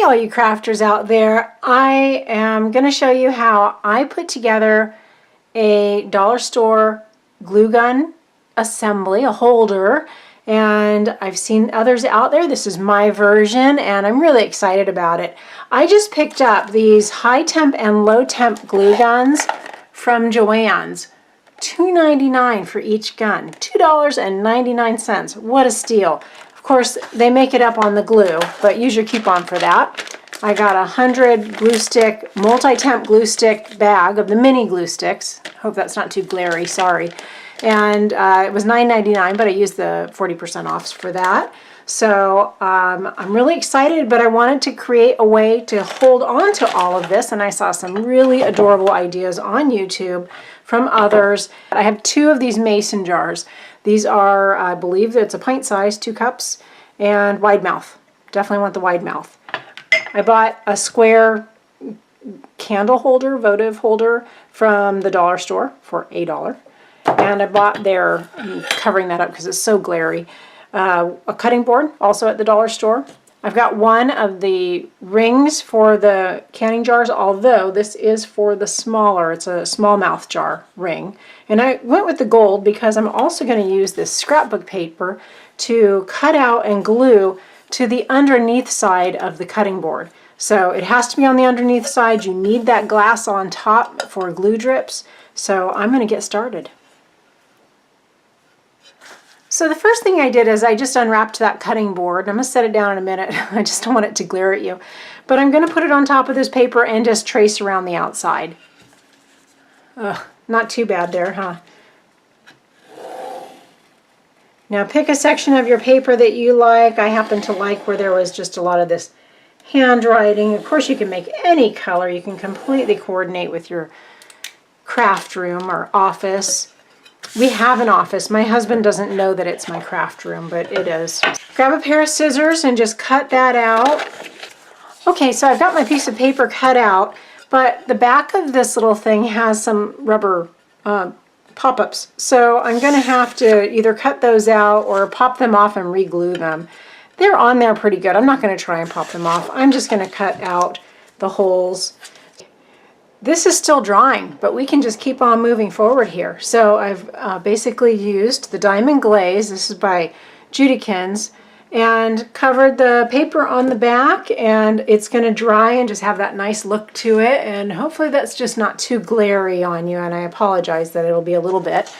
all you crafters out there. I am going to show you how I put together a dollar store glue gun assembly, a holder, and I've seen others out there. This is my version and I'm really excited about it. I just picked up these high temp and low temp glue guns from Joann's. $2.99 for each gun, $2.99. What a steal. Of course, they make it up on the glue, but use your coupon for that. I got a 100 glue stick, multi-temp glue stick bag of the mini glue sticks. Hope that's not too glary, sorry. And it was $9.99, but I used the 40% offs for that. So I'm really excited, but I wanted to create a way to hold on to all of this, and I saw some really adorable ideas on YouTube from others. I have two of these mason jars. These are, I believe it's a pint size, 2 cups, and wide mouth. Definitely want the wide mouth. I bought a square candle holder, votive holder from the dollar store for $1. And I bought their, I'm covering that up because it's so glary, a cutting board, also at the dollar store. I've got one of the rings for the canning jars, although this is for the smaller, it's a small mouth jar ring. And I went with the gold because I'm also going to use this scrapbook paper to cut out and glue to the underneath side of the cutting board. So it has to be on the underneath side. You need that glass on top for glue drips. So I'm going to get started. So the first thing I did is I just unwrapped that cutting board. I'm going to set it down in a minute. I just don't want it to glare at you. But I'm going to put it on top of this paper and just trace around the outside. Ugh, not too bad there, huh? Now pick a section of your paper that you like. I happen to like where there was just a lot of this handwriting. Of course you can make any color. You can completely coordinate with your craft room or office. We have an office. My husband doesn't know that it's my craft room, but it is. Grab a pair of scissors and just cut that out. Okay, so I've got my piece of paper cut out, but the back of this little thing has some rubber pop-ups. So I'm going to have to either cut those out or pop them off and re-glue them. They're on there pretty good. I'm not going to try and pop them off. I'm just going to cut out the holes. This is still drying, but we can just keep on moving forward here. So I've basically used the Diamond Glaze, this is by Judikins, and covered the paper on the back, and it's going to dry and just have that nice look to it, and hopefully that's just not too glary on you, and I apologize that it'll be a little bit.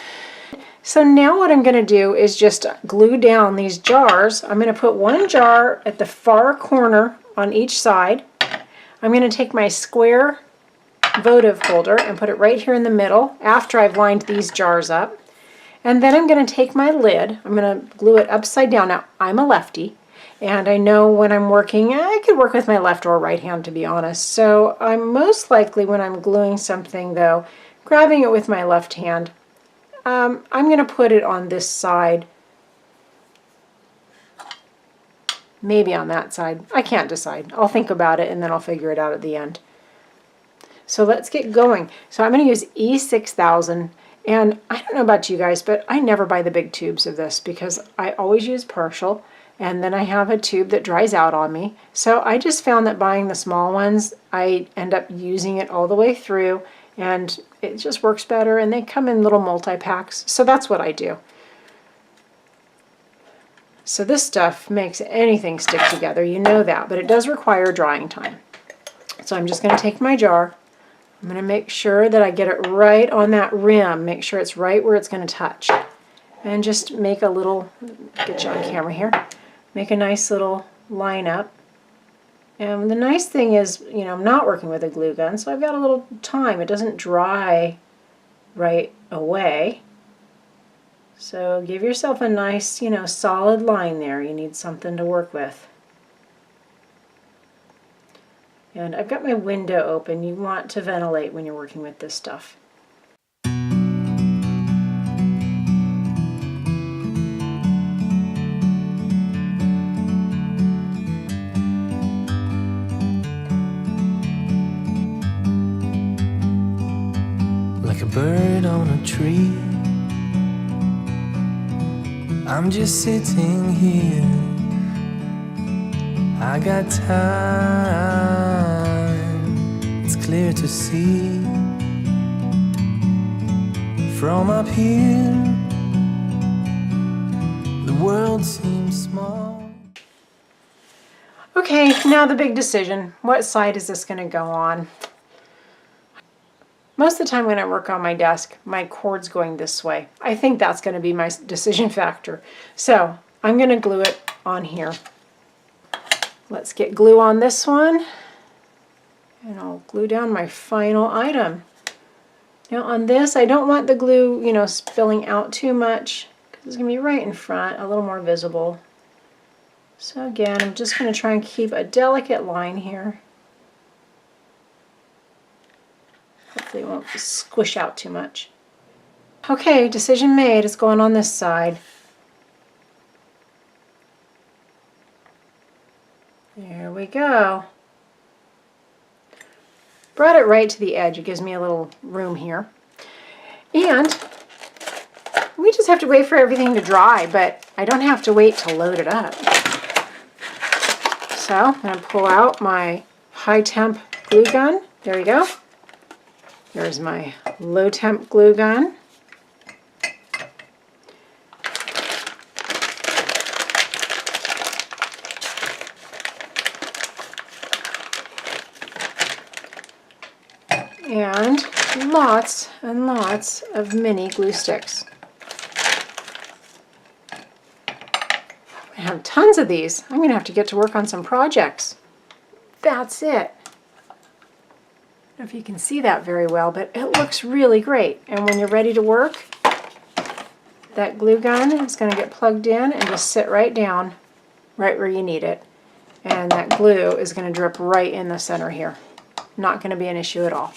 So now what I'm going to do is just glue down these jars. I'm going to put one jar at the far corner on each side. I'm going to take my square votive holder and put it right here in the middle after I've lined these jars up. And then I'm going to take my lid, I'm going to glue it upside down. Now, I'm a lefty, and I know when I'm working, I could work with my left or right hand, to be honest. So I'm most likely, when I'm gluing something, though, grabbing it with my left hand. I'm going to put it on this side, maybe on that side. I can't decide. I'll think about it, and then I'll figure it out at the end. So let's get going. So I'm going to use E6000, and I don't know about you guys, but I never buy the big tubes of this because I always use partial, and then I have a tube that dries out on me. So I just found that buying the small ones, I end up using it all the way through, and it just works better, and they come in little multi-packs. So that's what I do. So this stuff makes anything stick together, you know that, but it does require drying time. So I'm just going to take my jar. I'm going to make sure that I get it right on that rim, make sure it's right where it's going to touch. And just make a little, get you on camera here, make a nice little line up. And the nice thing is, you know, I'm not working with a glue gun, so I've got a little time. It doesn't dry right away. So give yourself a nice, you know, solid line there. You need something to work with. And I've got my window open. You want to ventilate when you're working with this stuff. Like a bird on a tree, I'm just sitting here. I got time, it's clear to see. From up here, the world seems small. Okay, now the big decision. What side is this going to go on? Most of the time when I work on my desk, my cord's going this way. I think that's going to be my decision factor. So I'm going to glue it on here. Let's get glue on this one. And I'll glue down my final item. Now on this, I don't want the glue, you know, spilling out too much because it's going to be right in front, a little more visible. So again, I'm just going to try and keep a delicate line here. Hopefully it won't squish out too much. Okay, decision made. It's going on this side. There we go. Brought it right to the edge. It gives me a little room here. And we just have to wait for everything to dry, but I don't have to wait to load it up. So I'm going to pull out my high temp glue gun. There we go. There's my low temp glue gun. And lots and lots of mini glue sticks. I have tons of these. I'm going to have to get to work on some projects. That's it. I don't know if you can see that very well, but it looks really great. And when you're ready to work, that glue gun is going to get plugged in and just sit right down, right where you need it. And that glue is going to drip right in the center here. Not going to be an issue at all.